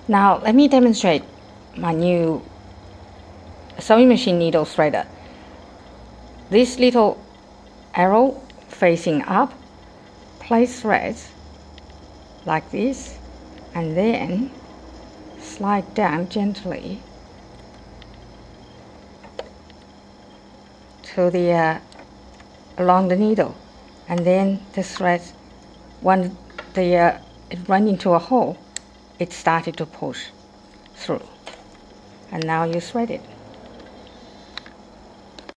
Now let me demonstrate my new sewing machine needle threader. This little arrow facing up, place threads like this, and then slide down gently to the along the needle, and then the threads, when it run into a hole, it started to push through, and now you thread it.